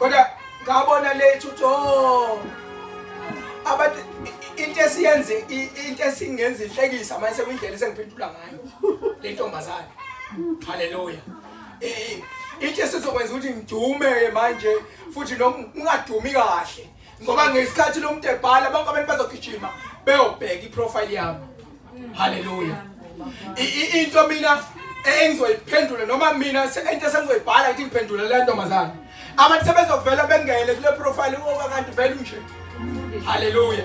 kodwa ngabona lethu to abantu into esiyenze into esingenza ihlekisa manje sekuyindlela esengiphendula ngayo le ntombazane. Haleluya. Into esizokwenza ukuthi ngidume manje futhi noma ungadumi kahle ngoba ngesikhathi lo muntu ebhala bonke abantu bazogijima beyobheka iprofile yami. Haleluya. Into mina engizoyiphendula noma mina into esengizoyibhala ukuthi ngiphendule le ntombazane. Abantu sebezovela bengele kule profile kanti vele nje. Haleluya.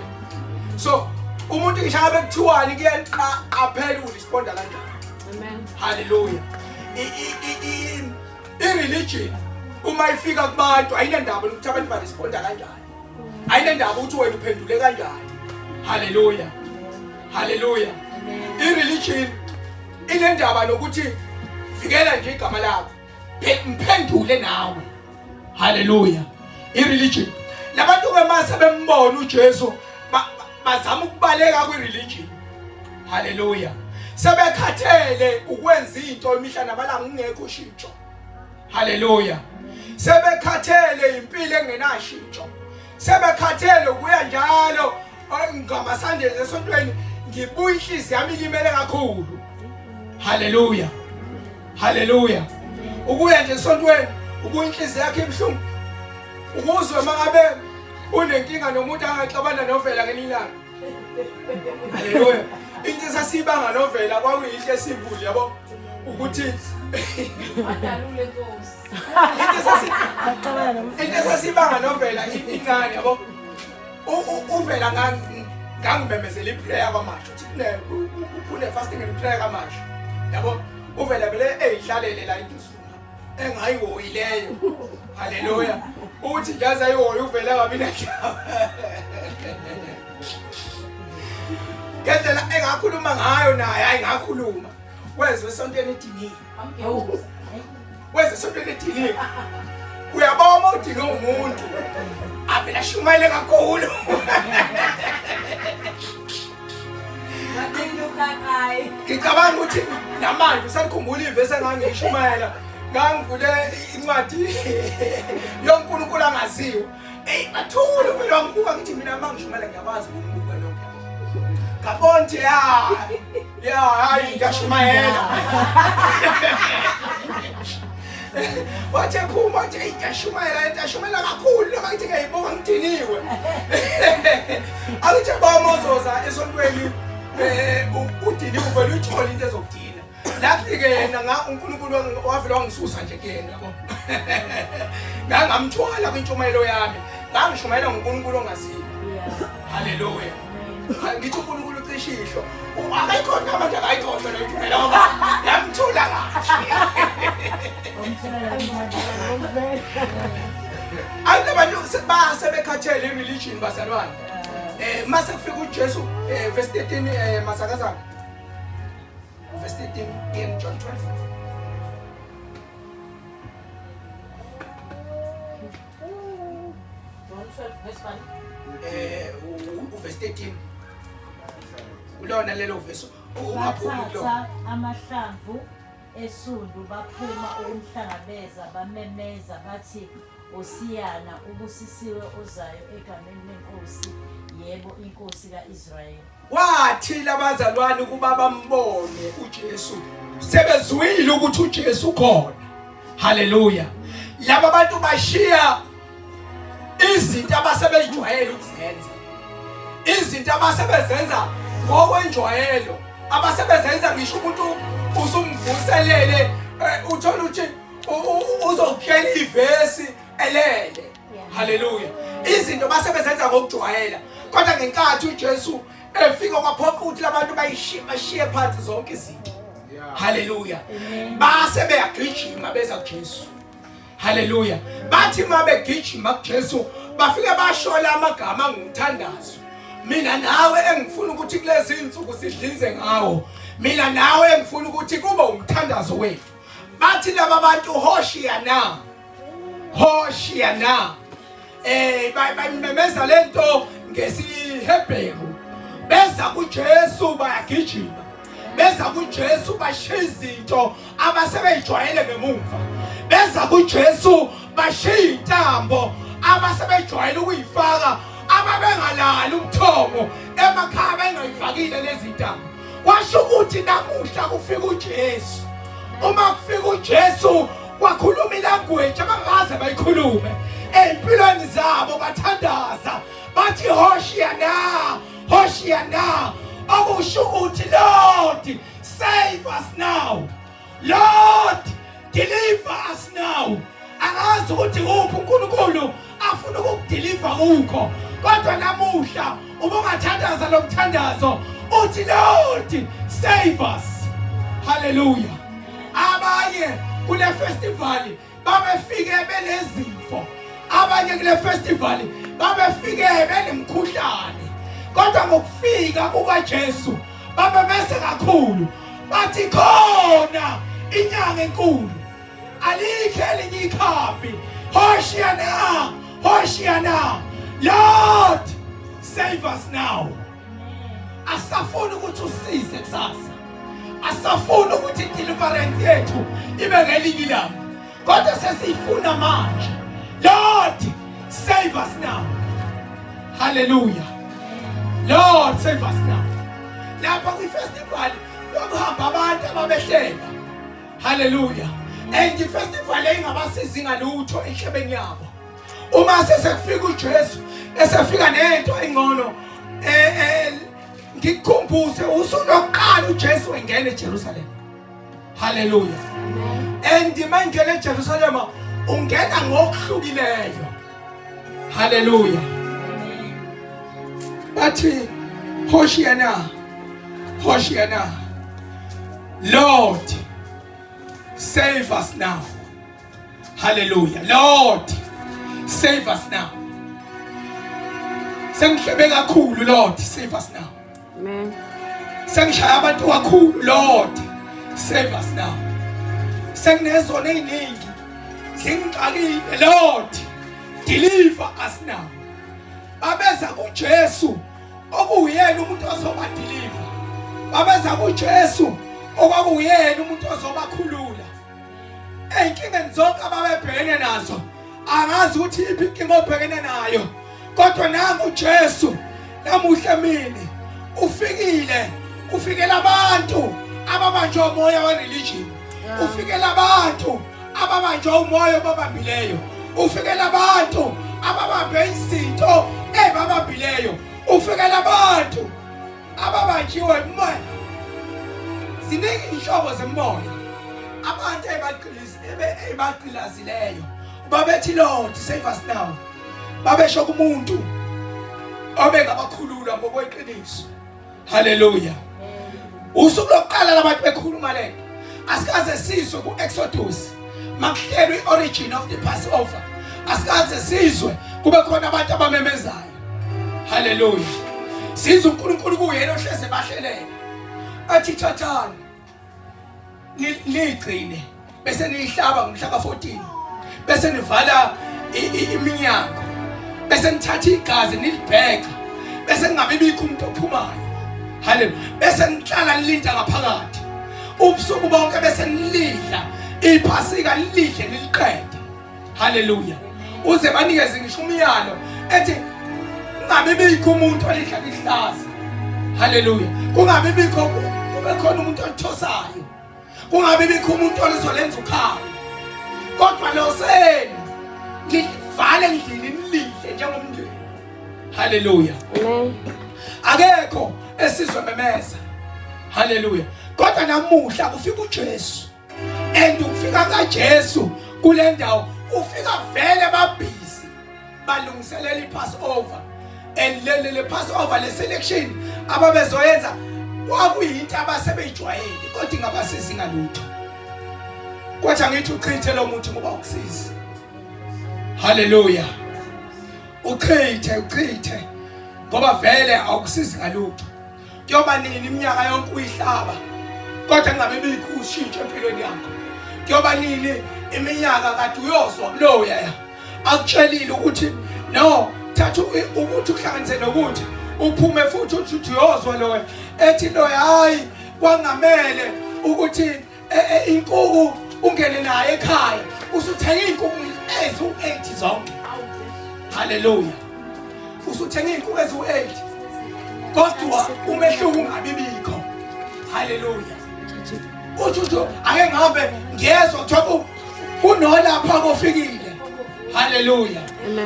So umuntu ngisho bekuthiwani kuyaphela uresponda kanjani. Amen. Haleluya. I-religion uma ifika kubantu ayinendaba ukuthi abantu baresponda kanjani. Ayinendaba ukuthi wena uphendule kanjani. Haleluya. Haleluya. I-religion inendaba nokuthi vikela nje igama lakho. Mphendule nawe. Haleluya. I-religion labantu ke mase bembona uJesu bazama ukubaleka kwi-religion. Haleluya. Sebekhathele ukwenza into imihla namalanga ngeke ushintsho. Haleluya. Sebekhathele impilo engenashintsho. Sebekhathele kuya njalo ngamasandezi esontweni ngibuya inhliziyo yami ilimele kakhulu. Haleluya. Haleluya. Ukuya nje esontweni ubuya inhliziyo yakhe ibhlungu. Ukuzwe mangabe unenkinga nomuntu angaxabana novela ngelilanga. Haleluya. Into esasibanga novela kwakuyinhle esimbuli yabo ukuthi Adalule Nkosi. into esasibanga novela ingane yabo uvela ngangibemezela iprayer kwamasho uthi kune fasting and prayer kwamasho yabo uvela vele eyihlalele la into isuma engayihoyileyo. Haleluya. Uthi jaza ayihoyi uvela kabi nahlaba ngendlela engakhuluma ngayo naye ayingakhuluma wezwe esontweni edinile. Wezwe esontweni edinile uyabona udinga umuntu avela shumayele kakhulu. Ngicabanga ukuthi namanje usalikhumbula ivesi engangishumayela ngangivule incwadi yoNkulunkulu angaziwa. Bathula phela wangibuka ngithi mina mangishumayela ngiyakwazi ukubuka lokho. Kabonje hayi ngashumayela. Wathi phuma wathi ngiyashumayela kakhulu noma ngithi ngiyibuka ngidiniwe. Akuthi bamozoza esontweni udiniwe uvela uthole into ezokudina. Laphi ke yena uNkulunkulu wavela wangisusa nje kuyena yabo. Ngangamthwala kwintshumayelo yami. Ngangishumayela ngoNkulunkulu ongaziyo. Haleluya. Ngithi uNkulunkulu ucishishwa. Akayikhona manje akayikhohlwa le ntshumayelo ngoba yamthula kahle. Abantu sebekhathele i-religion bazalwane. Mase kufika uJesu verse 13 masakazana. Verse 13 in John 12. Verse 13. Ulona lelo verse ungaphuma kulo. Amahlamvu esundu baphuma ukumhlangabeza bamemeza bathi Osiyana ubusisiwe ozayo egameni lenkosi yebo inkosi kaIsrayeli. Wathi labazalwane kuba bambone uJesu sebezwile ukuthi uJesu khona. Haleluya. Laba bantu bashiya izinto abasebejwayele ukuzenza. Izinto abasebenza ngokwenjwayelo abasebenza ngisho umuntu usumvuselele uthola ukuthi uzokuyela ivesi elele. Haleluya. Izinto basebenza ngokujwayela kodwa ngenkathi uJesu efika kwaphoqa ukuthi labantu bashiye phansi zonke izinto. Haleluya. Base beyagijima beza kuJesu. Haleluya. Bathi mabe gijima kuJesu bafike bashola amagama angumthandazo. Mina nawe engifuna ukuthi kulezi insuku sidlize ngawo. Mina nawe engifuna ukuthi kube umthandazo wethu. Bathi laba bantu Hoshiana. Hoshiana. Bayimemeza lento ngesiHebheru. Beza kuJesu bayagijima. Beza kuJesu bashiya izinto abasebejwayele ngemuva. Beza kuJesu bashiya intambo abasebejwayele ukuyifaka ababengalali umthomo emakhaya bengayifakile lezi ntambo. Washo ukuthi namuhla kufika uJesu. Uma kufika uJesu wakhuluma ilanguage abangaze bayikhulume empilweni zabo, bathandaza bathi Hoshiana, Hoshiana, okusho ukuthi Lord save us now, Lord deliver us now. Angazi ukuthi kuphi uNkulunkulu afuna ukudeliver kukho, kodwa namuhla ubungathandaza lo mthandazo uthi Lord save us. Hallelujah. Abanye kule festival babefike belezifo, abanye kule festival babefike benemkhuhlane, kodwa ngokufika kukaJesu babemese kakhulu bathi khona inyanga enkulu alikho elinye ikhambi. Hoshiana, Hoshiana, Lord save us now. Asafuna ukuthi usize kusasa, asafuna ukuthi deliverance yethu ibe ngelinye ilanga, kodwa sesifuna manje. Lord save us now. Hallelujah. Lord save us now. Lapha kwi-festival kwakuhamba abantu ababehleka. Hallelujah. And i-festival engabasizi ngalutho enhlebeni yabo. Uma sesekufika uJesu esefika nento engcono, ngikukhumbuze usuku lokuqala uJesu engena eJerusalem. Hallelujah. And mangena eJerusalem ungena ngokuhlukileyo. Hallelujah. Bathi Hoshiana, Hoshiana, Lord save us now. Hallelujah. Lord save us now. Sengihlebe kakhulu, Lord save us now. Amen. Sengishaya abantu kakhulu, Lord save us now. Senginezona eziningi zingixakile, Lord deliver us now. Babeza kuJesu okuyena umuntu ozobadeliver. Babeza kuJesu okwakuyena umuntu ozobakhulula. Ey'nkingeni zonke ababebhekene nazo angazi ukuthi iphi inkinga obhekene nayo, kodwa nangu uJesu namuhla emini ufikile, ufikela abantu ababanjwe umoya we-religion, ufikela abantu ababanjwe umoya obabambileyo, ufikela abantu ababambe izinto ebabambileyo, ufikela abantu ababanjiwe umoya. Ziningi inhlobo zemoya abantu ebaqilazileyo babethi Lord save us now. Babesho kumuntu obengabakhulula ngokweqiniso. Hallelujah. Usuku lokuqala labantu bekhuluma le asikaze sizwe ku-Exodus makuhlelwe i-origin of the Passover, asikaze sizwe kube khona abantu abamemezayo. Hallelujah. Sizwe uNkulunkulu kuyena ohleze bahlelela athi thathani nigcine bese nihlaba ngomhla ka-14, bese nivala iminyango, bese nithatha igazi nilibheka, bese kungabe bikho umuntu ophumayo. Hallelujah. Bese nihlala nilinda ngaphakathi ubusuku bonke, bese nilidla iphasika, nilidle niliqede. Hallelujah. Uze banikeze ngisho umyalo ethi kungabe bikho umuntu olidla ihlaza. Hallelujah. Kungabe bikho kube khona umuntu olithosayo, kungabe bikho umuntu olizolenza ukhaya, kodwa lo seni livale endlini nilidle njengomndeni. Hallelujah. Amen. Akekho esizwe memeza. Hallelujah. Kodwa namuhla kufika uJesu, and ukufika kaJesu kule ndawo ufika vele babhizi balungiselela iPassover. And le Passover le selection ababezoyenza kwakuyinto abasebejwayele, kodwa ingabasizi ngalutho. Kodwa ngithi uchithe lo muntu ngoba ukusiza. Hallelujah. Uchithe ngoba vele awukusizi ngalutho. Kuyoba nini iminyaka yonke uyihlaba kodwa ngabe bikho ushintsho empilweni yakho? Kuyoba nini iminyaka kade uyozwa kuloya akutshelile ukuthi no, thatha ukuthi uhlanganise nokuthi uphume futhi uthi uyozwa loya ethi loya hayi kwangamele ukuthi inkukhu ungene naye ekhaya, usuthenga inkukhu ezu-8 zonke. Haleluya. Usuthenga inkukhu ezu-8 kodwa umehluko ungabibikho. Haleluya. Uthi ake ngihambe ngiyezwa kuthiwa kunolapha kofikile. Haleluya.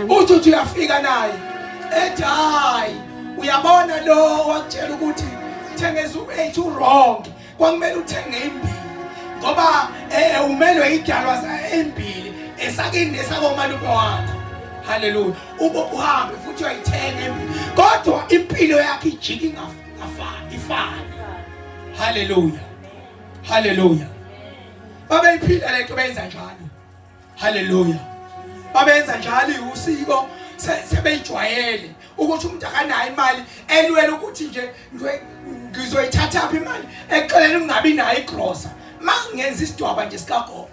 Uthi uyafika naye ethi hayi uyabona lo wakutshela ukuthi thenga ezu-8 wrong. Kwakumele uthenge imbili ngoba umelwe idalwa ezimbili esakini nesakomalume wakho. Haleluya. Uhambe futhi uyayithenga imbili kodwa impilo yakhe ijiki ifana. Haleluya. Haleluya. Babeyiphila lento benza njalo. Haleluya. Babenza njalo usiko sebeyijwayele ukuthi umuntu akanayo imali elwela ukuthi nje ngizoyithatha apha imali exelela ungabi nayo igrosa mangenza isidwaba nje sikagogo.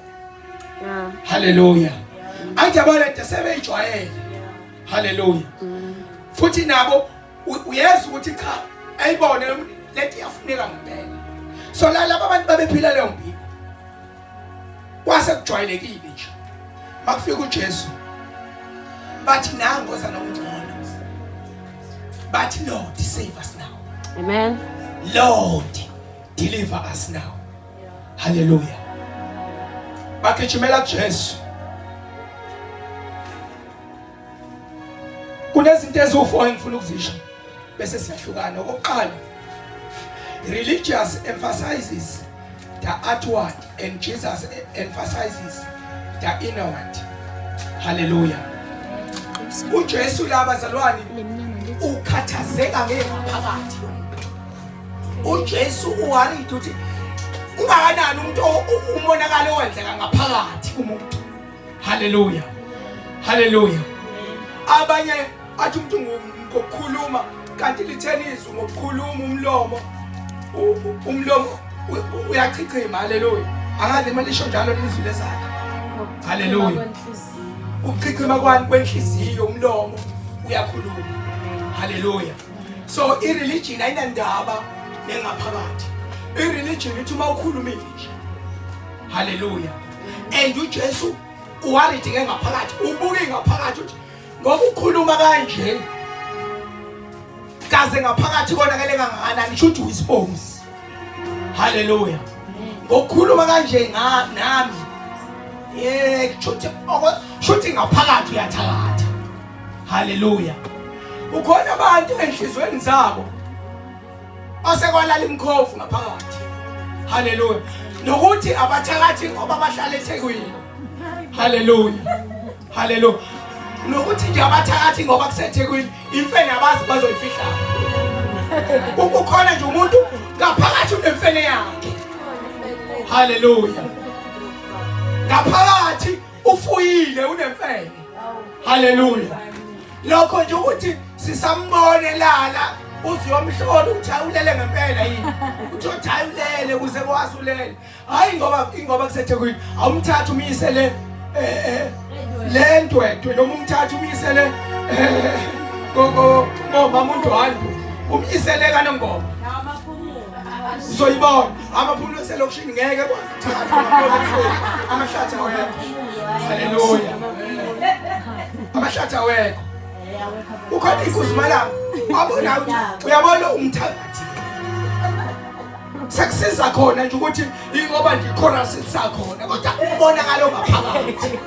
Haleluya. Anjabona lento sebeyijwayele. Haleluya. Futhi nabo uyeza ukuthi cha ayibone lento iyafuneka ngempela. So laba abantu babephila leyo mpilo kwase kujwayelekile nje. Makufika uJesu bathi nangoza nomngcono. But Lord, save us now. Amen. Lord, deliver us now. Hallelujah. Bakechimela kuJesu. Kunezinto ezo4 engifuna ukuzisho bese siyahlukana. Okokuqala, religious emphasizes the outward and Jesus emphasizes the inward. Hallelujah. uJesu labazalwane ukhathazeka ngengaphakathi yomuntu. uJesu uwaridi ukuthi ungakanani umuntu umonakalo owenzeka ngaphakathi kumuntu. Hallelujah. Hallelujah. Abanye athi umuntu ngokukhuluma kanti lithenizwe ngokukhuluma umlomo uyachichima. Hallelujah. Angazi manje lisho njalo lizwi lezakhe. Hallelujah. Ukuchichima kwenhliziyo umlomo uyakhuluma. Hallelujah. So ireligion ayinandaba nengaphakathi. Ireligion ithi uma ukhulumile nje. Hallelujah. And uJesu uwaridi ngaphakathi, ubuke ngaphakathi uthi ngoba ukhuluma kanje kaze ngaphakathi konakele kangakanani should response. Hallelujah. Ngokukhuluma kanje nami shuthi ngaphakathi uyathakatha. Hallelujah. Ukhona abantu enhlizweni zabo osekwalala imkhofu ngaphakathi. Hallelujah. Nokuthi abathakathi ngoba bahlala eThekwini. Hallelujah. Hallelujah. Nokuthi nje abathakathi ngoba kuseThekwini imfene abazi bazoyifihla. Ukukhona nje umuntu ngaphakathi unemfene yakhe. Hallelujah. Ngaphakathi ufuyile unemfene. Hallelujah. Lokho nje ukuthi sisambone lala uziyomhlola ukuthi awulele ngempela yini. Uthi uthayulele kuze kwasulele. Hayi ngoba kuseThekwini awumthatha umyise le ndwedwe noma umthatha umyise le ngoba umuntu hantu umyisele kanongoma. Uzoyibona amaphumulo selokishini ngeke kwathatha amahlathi awekho. Hallelujah. Amahlathi awekho. Ukhona ikuzimala abona ukuthi uyabona umthakathi sekusiza khona nje ukuthi ingoba nje chorus isakhona kodwa ubonakala ngaphakathi.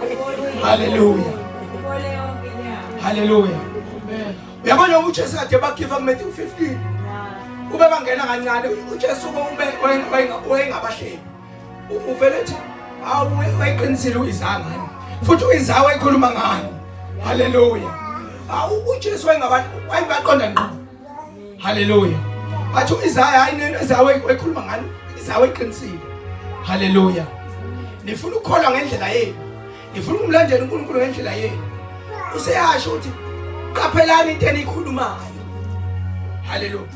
Hallelujah. Hallelujah. Uyabona uJesu kade bagive kuMatthew 15 ube bangena kancane uJesu wayengabahleli uvele ethi wayeqinisile uyizanga ngani futhi uyizayo wayikhuluma ngani. Hallelujah. uJesu wayengaqonda ngqo. Hallelujah. Athi uIsaya hayi izayo wayikhuluma ngani izayo wayiqinisile. Hallelujah. Nifuna ukukholwa ngendlela yenu, nifuna ukumlandela uNkulunkulu ngendlela yenu, useyasho ukuthi qaphelani into enikhulumayo. Hallelujah.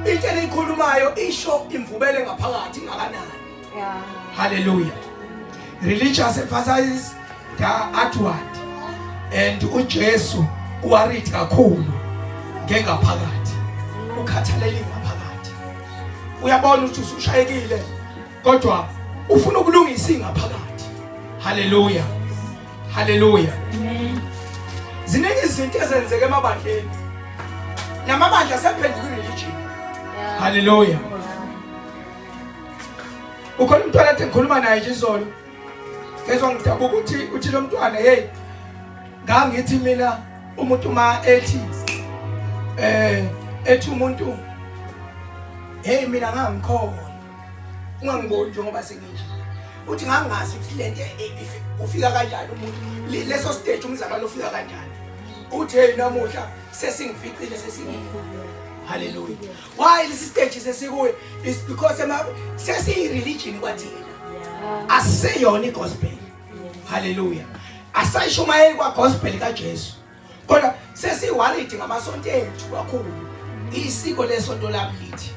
Into enikhulumayo isho imvubelo ngaphakathi ngakanani. Hallelujah. Religious emphasizes the outward and uJesu uwaridi kakhulu ngengaphakathi, ukhathalele ngaphakathi. Uyabona ukuthi usushayekile kodwa ufuna ukulungisa ingaphakathi. Hallelujah. Hallelujah. Amen. Ziningi izinto ezenzeke emabandleni. Namabandla asephenduka ireligion. Hallelujah. Ukhona umntwana ade ngikhuluma naye nje izolo. Ngezwe ngidabuka uthi lo mntwana hey ngangithi mina umuntu ma ethi umuntu hey mina ngangikhona ungangiboni njengoba senginje uthi ngangazi ukuthi lento ufika kanjani umuntu leso stage umzalwane ufika kanjani uthi hey namuhla sesingificile sesingikho. Hallelujah. Why this stage sesikuwe is because sesi religion kwathina aseyona igospel. Hallelujah. Asayishumayeli kwa gospel kaJesu. Kodwa sesiworried ngamasonto ethu kakhulu. Isiko lesonto lami lithi.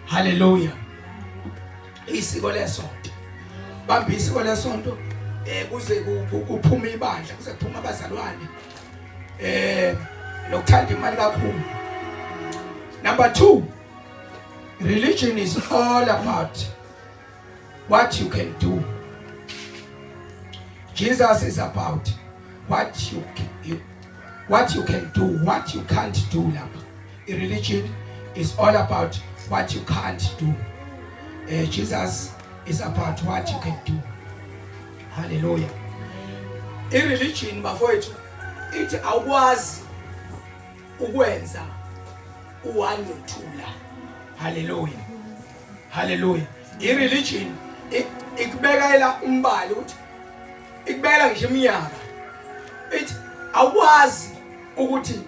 Hallelujah. Isiko lesonto. Bamba isiko lesonto kuze kuphume ibandla, kuze kuphume abazalwane. Nokuthanda imali kakhulu. Number 2, religion is all about what you can do. Jesus is about what you can do, what you can't do. Religion is all about what you can't do. Jesus is about what you can do. Hallelujah. In religion, bafowethu, ithi awukwazi ukwenza uwanothula. Hallelujah. Hallelujah. In religion ikubekela umbali uthi ikubekela ngisho iminyaka. Ithi awukwazi ukuthi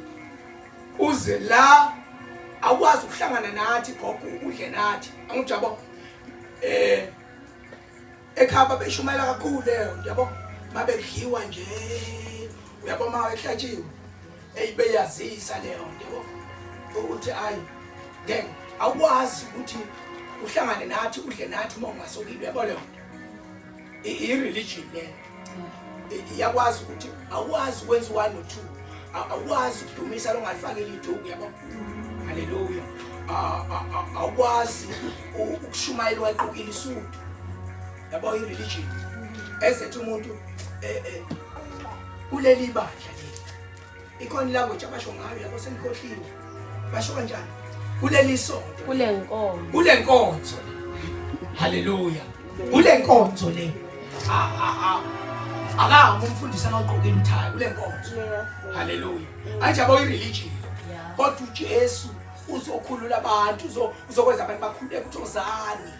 uze la awukwazi ukuhlangana nathi gogo udle nathi. Angijabo ekhaba beshumayela kakhulu leyo yabo mabedliwa nje uyabo mawehlatshiwe eyibeyazisa leyo yabo ukuthi ayi ngeke awukwazi ukuthi uhlangane nathi udle nathi uma ungasokile yabo leyo i-religion le iyakwazi ukuthi awukwazi ukwenza 1 or 2 awukwazi ukudumisa lo ngalifakela iduku yabo. Hallelujah. Awukwazi ukushumayela waqukile isudu yabo i-religion esethi umuntu kuleli bandla le ikhona language abasho ngayo yabo senikhohliwe basho kanjani kuleli sonto kule nkonzo. Hallelujah. Kule nkonzo le akahamba umfundisi angaqokela umthayi kule nkonzo. Hallelujah. Anjabo i-religion kodwa uJesu uzokhulula abantu uzokwenza abantu bakhuleke uthozani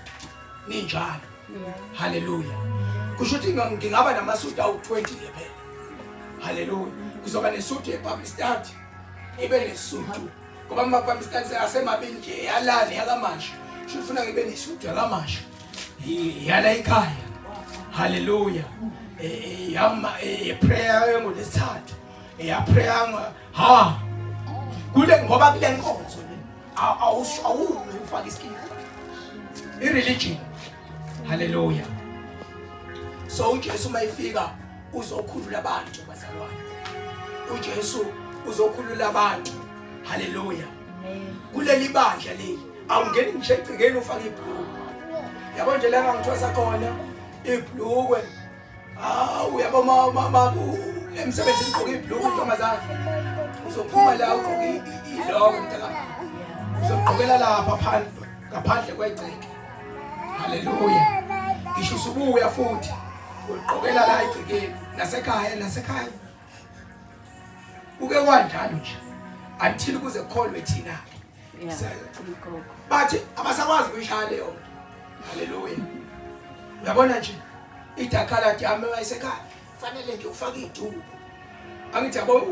ninjalo. Hallelujah. Kusho ukuthi ngingaba namasudu awu-20 phela. Hallelujah. Kuzoba nesudu ye-public study ibe nesudu ngoba ama-public study asemabili nje yalana yakamasha sho ufuna ngibe nesudu yakamasha yala ekhaya. Hallelujah. Prayer ngolesithathu prayer kule ngoba kule nkonzo awume ufaka isikini i-religion. Hallelujah. So uJesu mayifika uzokhulula abantu bazalwane. uJesu uzokhulula abantu. Hallelujah. Kuleli bandla leli awungeni nje egcikeni ufaka ibhlukwe. Yabo nje la ngangithosa khona ibhlukwe. Uyabo mama emsebenzini ugqoka ibhlukwe intombazana. Uzophuma la ugqoka iloko mntaka. Uzogqokela lapha ngaphandle kwegceke. Hallelujah. Ngisho usubuya futhi uqokela la egcekeni nasekhaya uke kwanjalo nje until kuze kukholwe thina. Bathi abasakwazi ukuyishaya leyo. Hallelujah. Uyabona nje idakhala yami wayesekhaya fanele nje ufake iduku. Angithi yabo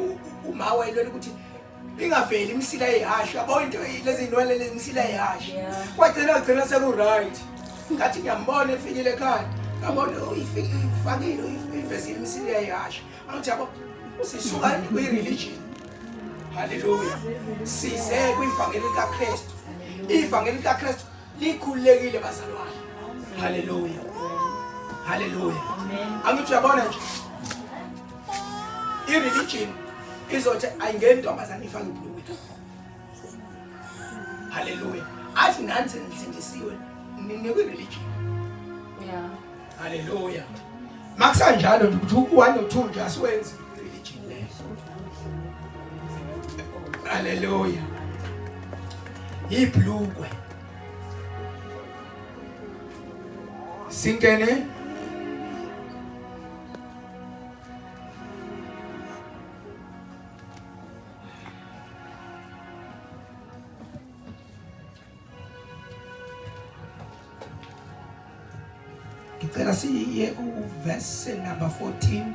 uma wayelweni ukuthi ingaveli imisila ehashi yabo into lezi inwele lemisila ehashi kwagcina seku right. Ngathi ngiyambona efikile ekhaya ngabona uyifakile uyivezile imisila ehashi. Angithi yabo sisuka kwi-religion. Hallelujah. Size kwivangeli kaKristu. Ivangeli kaKristu likhulekile bazalwane. Hallelujah. Hallelujah. Angithi uyabona nje i-religion izothi ayingeni ntombazane ifake ibhlukwe. Hallelujah. Athi nansi nisindisiwe nikwi-religion. Hallelujah. makusanjalo nje ukuthi u1 no2 nje asiwenzi religion leyo. Haleluya. Ibhlukwe singene ngicela siye uverse number 14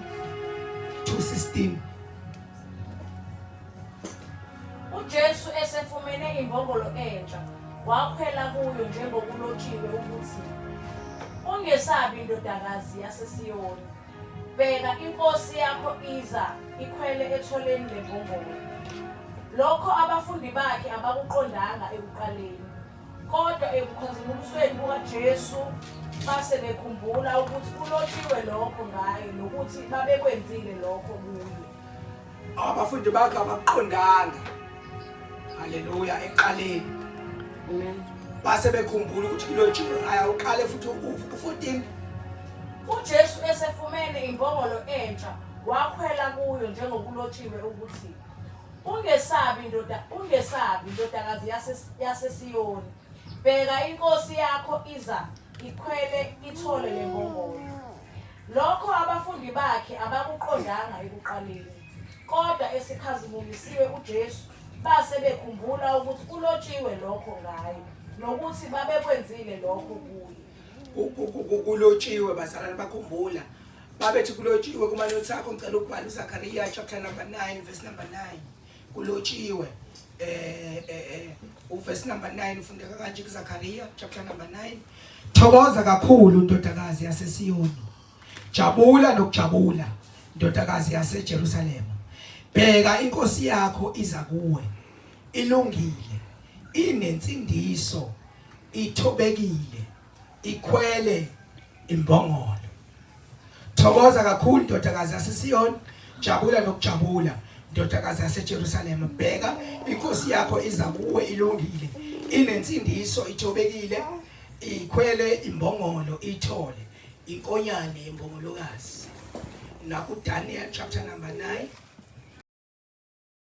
to 16. uJesu esefumene imbongolo entsha wakhwela kuyo njengokulotshiwe ukuthi ungesabi ndodakazi yaseSiyoni, bheka inkosi yakho iza ikhwele etholeni lembongolo. Lokho abafundi bakhe abakuqondanga ekuqaleni, kodwa ekukhazimukisweni kukaJesu base bekhumbula ukuthi kulotshiwe lokho ngaye nokuthi babekwenzile lokho kuye. Abafundi bakhe abaqondanga. Haleluya eqaleni. Amen. Base bekhumbula ukuthi kulotshiwe aya uqale futhi u14. uJesu esefumene imbongolo entsha wakhwela kuyo njengokulotshiwe ukuthi ungesabi ndodakazi yaseSiyoni, bheka inkosi yakho iza ikhwele ithole lembongolo. Lokho abafundi bakhe abakuqondanga ekuqaleni, kodwa esikhazimukisiwe uJesu base bekhumbula ukuthi kulotshiwe lokho ngaye nokuthi babekwenzile lokho kuye. Kulotshiwe bazalwane bakhumbula. Babethi kulotshiwe kuma notes akho ngicela ukubhala uZakhariya chapter number 9 verse number 9. Kulotshiwe uverse number 9 ufundeka kanje kuZakhariya chapter number 9. Thokoza kakhulu ndodakazi yaseSiyoni, jabula nokujabula ndodakazi yaseJerusalema, bheka inkosi yakho iza kuwe ilungile, inensindiso, ithobekile, ikhwele imbongolo. Thokoza kakhulu ndodakazi yaseSiyoni, jabula nokujabula ndodakazi yaseJerusalema, bheka inkosi yakho iza kuwe ilungile, inensindiso, ithobekile, ikhwele imbongolo, ithole inkonyane yembongolokazi. NakuDaniel chapter number 9